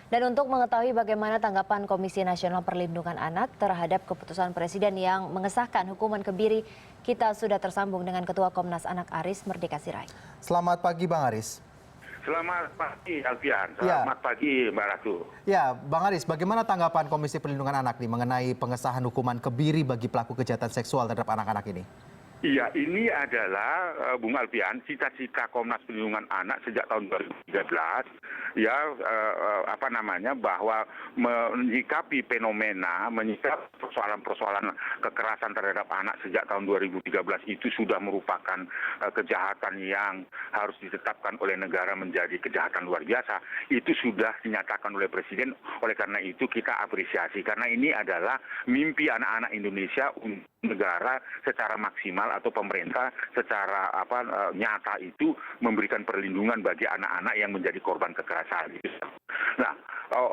Dan untuk mengetahui bagaimana tanggapan Komisi Nasional Perlindungan Anak terhadap keputusan Presiden yang mengesahkan hukuman kebiri, kita sudah tersambung dengan Ketua Komnas Anak Aris Merdeka Sirait. Selamat pagi Bang Aris. Selamat pagi Alfian, selamat pagi Mbak Ratu. Ya, Bang Aris, bagaimana tanggapan Komisi Perlindungan Anak nih mengenai pengesahan hukuman kebiri bagi pelaku kejahatan seksual terhadap anak-anak ini? Iya, ini adalah Bung Alfian, cita-cita Komnas Perlindungan Anak sejak tahun 2013, ya bahwa menyikapi fenomena, menyikapi persoalan-persoalan kekerasan terhadap anak sejak tahun 2013 itu sudah merupakan kejahatan yang harus ditetapkan oleh negara menjadi kejahatan luar biasa. Itu sudah dinyatakan oleh Presiden. Oleh karena itu kita apresiasi, karena ini adalah mimpi anak-anak Indonesia untuk negara secara maksimal atau pemerintah secara nyata itu memberikan perlindungan bagi anak-anak yang menjadi korban kekerasan. Nah,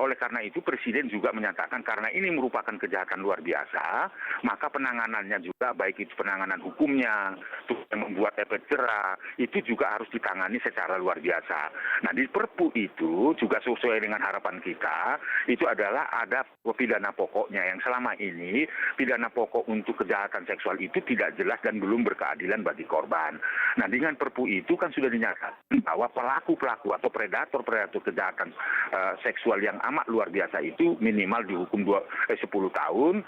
oleh karena itu Presiden juga menyatakan karena ini merupakan kejahatan luar biasa, maka penanganannya juga baik itu penanganan hukumnya, membuat efek jera, itu juga harus ditangani secara luar biasa. Nah, di Perpu itu juga sesuai dengan harapan kita, itu adalah ada pidana pokoknya yang selama ini pidana pokok untuk kejahatan seksual itu tidak jelas dan belum berkeadilan bagi korban. Nah, dengan Perpu itu kan sudah dinyatakan bahwa pelaku-pelaku atau predator-predator kejahatan seksual yang amat luar biasa itu minimal dihukum 10 tahun,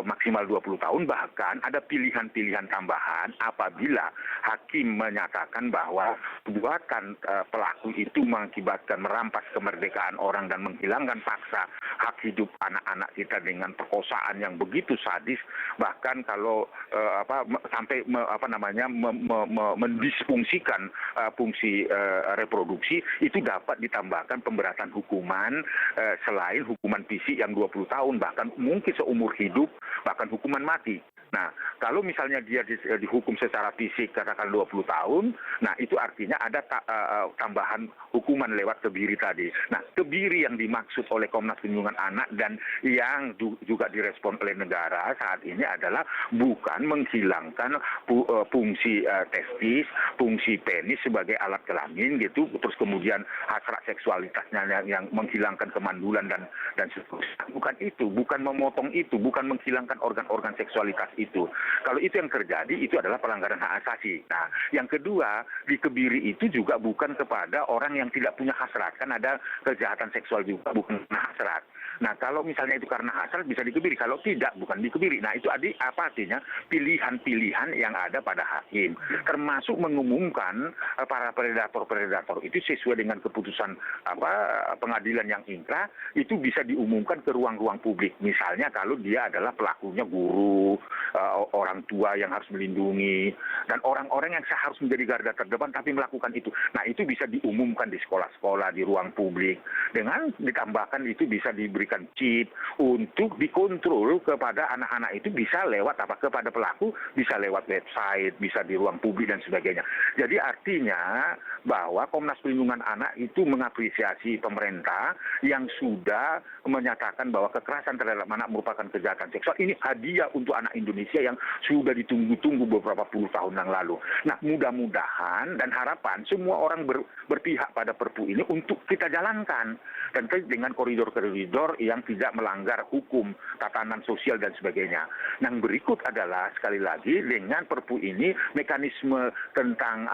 maksimal 20 tahun, bahkan ada pilihan-pilihan tambahan apabila hakim menyatakan bahwa perbuatan pelaku itu mengakibatkan merampas kemerdekaan orang dan menghilangkan paksa hak hidup anak-anak kita dengan perkosaan yang begitu sadis, bahkan kalau sampai mendisfungsikan fungsi reproduksi, itu dapat ditambahkan pemberatan hukuman selain hukuman fisik yang 20 tahun, bahkan mungkin seumur hidup, bahkan hukuman mati. Nah, kalau misalnya dia dihukum secara fisik katakan 20 tahun, nah itu artinya ada tambahan hukuman lewat kebiri tadi. Nah, kebiri yang dimaksud oleh Komnas Perlindungan Anak dan yang juga direspon oleh negara saat ini adalah bukan menghilangkan fungsi testis, fungsi penis sebagai alat kelamin gitu, terus kemudian hasrat seksualitasnya yang menghilangkan kemandulan dan seterusnya. Bukan itu, bukan memotong itu, bukan menghilangkan organ-organ seksualitas itu. Kalau itu yang terjadi, itu adalah pelanggaran hak asasi. Nah, yang kedua, di kebiri itu juga bukan kepada orang yang tidak punya hasrat. Kan ada kejahatan seksual juga bukan hasrat. Nah, kalau misalnya itu karena hasrat bisa dikebiri, kalau tidak bukan dikebiri. Nah, itu apa artinya? Pilihan-pilihan yang ada pada hakim, termasuk mengumumkan para predator-predator itu sesuai dengan keputusan pengadilan yang inkrah, itu bisa diumumkan ke ruang-ruang publik. Misalnya kalau dia adalah pelakunya guru, orang tua yang harus melindungi, dan orang-orang yang harus menjadi garda terdepan tapi melakukan itu. Nah, itu bisa diumumkan di sekolah-sekolah, di ruang publik. Dengan ditambahkan itu bisa diberikan chip untuk dikontrol kepada anak-anak itu, bisa lewat kepada pelaku, bisa lewat website, bisa di ruang publik dan sebagainya. Jadi artinya bahwa Komnas Perlindungan Anak itu mengapresiasi pemerintah yang sudah menyatakan bahwa kekerasan terhadap anak merupakan kejahatan seksual. Ini hadiah untuk anak Indonesia yang sudah ditunggu-tunggu beberapa puluh tahun yang lalu. Nah, mudah-mudahan dan harapan semua orang berpihak pada Perpu ini untuk kita jalankan, dan dengan koridor-koridor yang tidak melanggar hukum, tatanan sosial dan sebagainya. Yang berikut adalah sekali lagi dengan Perpu ini mekanisme tentang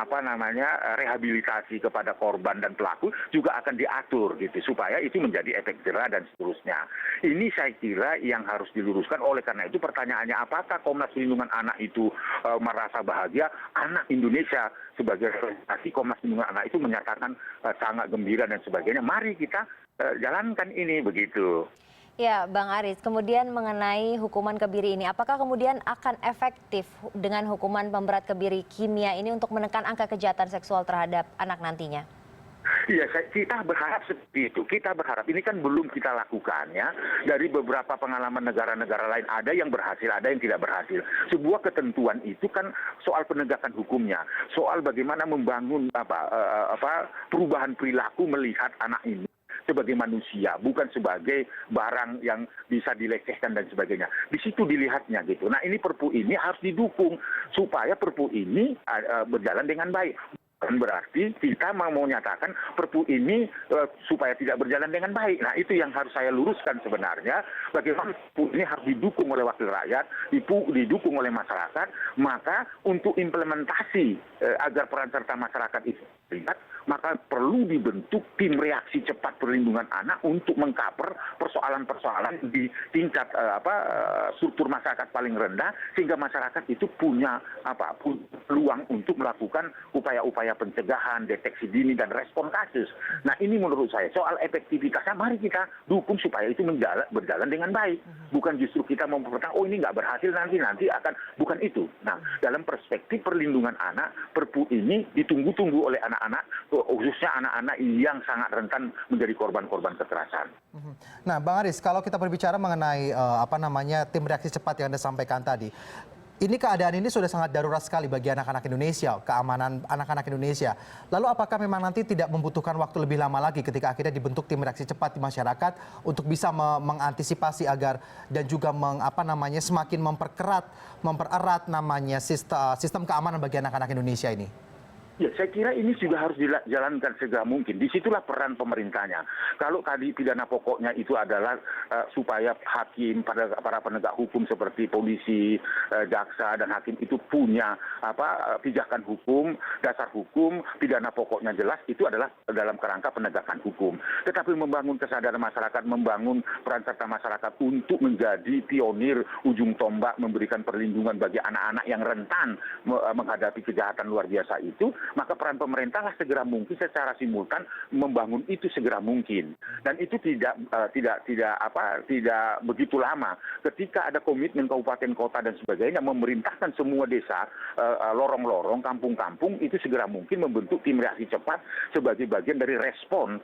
rehabilitasi kepada korban dan pelaku juga akan diatur gitu supaya itu menjadi efek jera dan seterusnya. Ini saya kira yang harus diluruskan. Oleh karena itu pertanyaannya, apakah Komnas Perlindungan Anak itu merasa bahagia? Anak Indonesia sebagai representasi Komnas Perlindungan Anak itu menyatakan sangat gembira dan sebagainya. Mari kita jalankan ini begitu. Ya, Bang Aris, kemudian mengenai hukuman kebiri ini, apakah kemudian akan efektif dengan hukuman pemberat kebiri kimia ini untuk menekan angka kejahatan seksual terhadap anak nantinya? Iya, kita berharap seperti itu. Kita berharap, ini kan belum kita lakukan ya. Dari beberapa pengalaman negara-negara lain, ada yang berhasil, ada yang tidak berhasil. Sebuah ketentuan itu kan soal penegakan hukumnya, soal bagaimana membangun perubahan perilaku melihat anak ini sebagai manusia, bukan sebagai barang yang bisa dilecehkan dan sebagainya. Di situ dilihatnya gitu. Nah, ini Perpu ini harus didukung supaya Perpu ini berjalan dengan baik. bukan berarti kita mau menyatakan Perpu ini supaya tidak berjalan dengan baik. Nah, itu yang harus saya luruskan sebenarnya. Bagaimana Perpu ini harus didukung oleh wakil rakyat, didukung oleh masyarakat, maka untuk implementasi agar peran serta masyarakat itu terlibat, maka perlu dibentuk tim reaksi cepat perlindungan anak untuk mengcover persoalan-persoalan di tingkat struktur masyarakat paling rendah, sehingga masyarakat itu punya peluang untuk melakukan upaya-upaya pencegahan, deteksi dini, dan respon kasus. Nah, ini menurut saya soal efektivitasnya mari kita dukung supaya itu berjalan dengan baik. Bukan justru kita mempertahankan, oh ini nggak berhasil nanti akan, bukan itu. Nah, dalam perspektif perlindungan anak, Perpu ini ditunggu-tunggu oleh anak-anak, khususnya anak-anak yang sangat rentan menjadi korban-korban kekerasan. Nah, Bang Aris, kalau kita berbicara mengenai tim reaksi cepat yang Anda sampaikan tadi, ini keadaan ini sudah sangat darurat sekali bagi anak-anak Indonesia, keamanan anak-anak Indonesia. Lalu apakah memang nanti tidak membutuhkan waktu lebih lama lagi ketika akhirnya dibentuk tim reaksi cepat di masyarakat untuk bisa mengantisipasi agar dan juga semakin mempererat sistem keamanan bagi anak-anak Indonesia ini? Ya, saya kira ini juga harus dijalankan segera mungkin. Disitulah peran pemerintahnya. Kalau tadi pidana pokoknya itu adalah supaya hakim, para penegak hukum seperti polisi, jaksa, dan hakim itu punya pijakan hukum, dasar hukum, pidana pokoknya jelas, itu adalah dalam kerangka penegakan hukum. Tetapi membangun kesadaran masyarakat, membangun peran serta masyarakat untuk menjadi pionir ujung tombak, memberikan perlindungan bagi anak-anak yang rentan menghadapi kejahatan luar biasa itu, maka peran pemerintah lah segera mungkin secara simultan membangun itu segera mungkin. Dan itu tidak begitu lama. Ketika ada komitmen kabupaten kota dan sebagainya memerintahkan semua desa, lorong-lorong, kampung-kampung, itu segera mungkin membentuk tim reaksi cepat sebagai bagian dari respon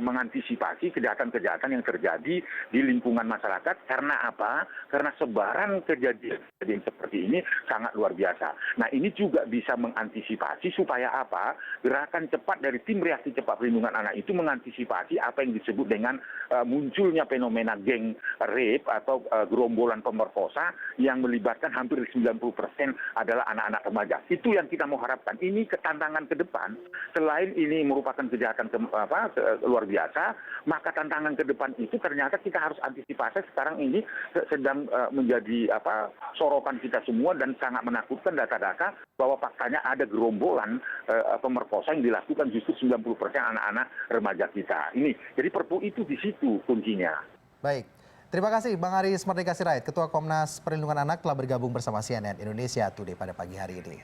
mengantisipasi kejahatan-kejahatan yang terjadi di lingkungan masyarakat. Karena apa? Karena sebaran kejadian seperti ini sangat luar biasa. Nah, ini juga bisa mengantisipasi supaya apa? Gerakan cepat dari tim reaksi cepat perlindungan anak itu mengantisipasi apa yang disebut dengan munculnya fenomena geng rape atau gerombolan pemerkosa yang melibatkan hampir 90% adalah anak-anak remaja. Itu yang kita mau harapkan. Ini tantangan ke depan. Selain ini merupakan kejahatan luar biasa, maka tantangan ke depan itu ternyata kita harus antisipasi. Sekarang ini sedang menjadi sorotan kita semua dan sangat menakutkan data-data bahwa faktanya ada gerombolan pemerkosa yang dilakukan justru 90% anak-anak remaja kita. Ini jadi Perpu itu di situ kuncinya. Baik. Terima kasih Bang Aris Mardika Sirait, Ketua Komnas Perlindungan Anak telah bergabung bersama CNN Indonesia Today pada pagi hari ini.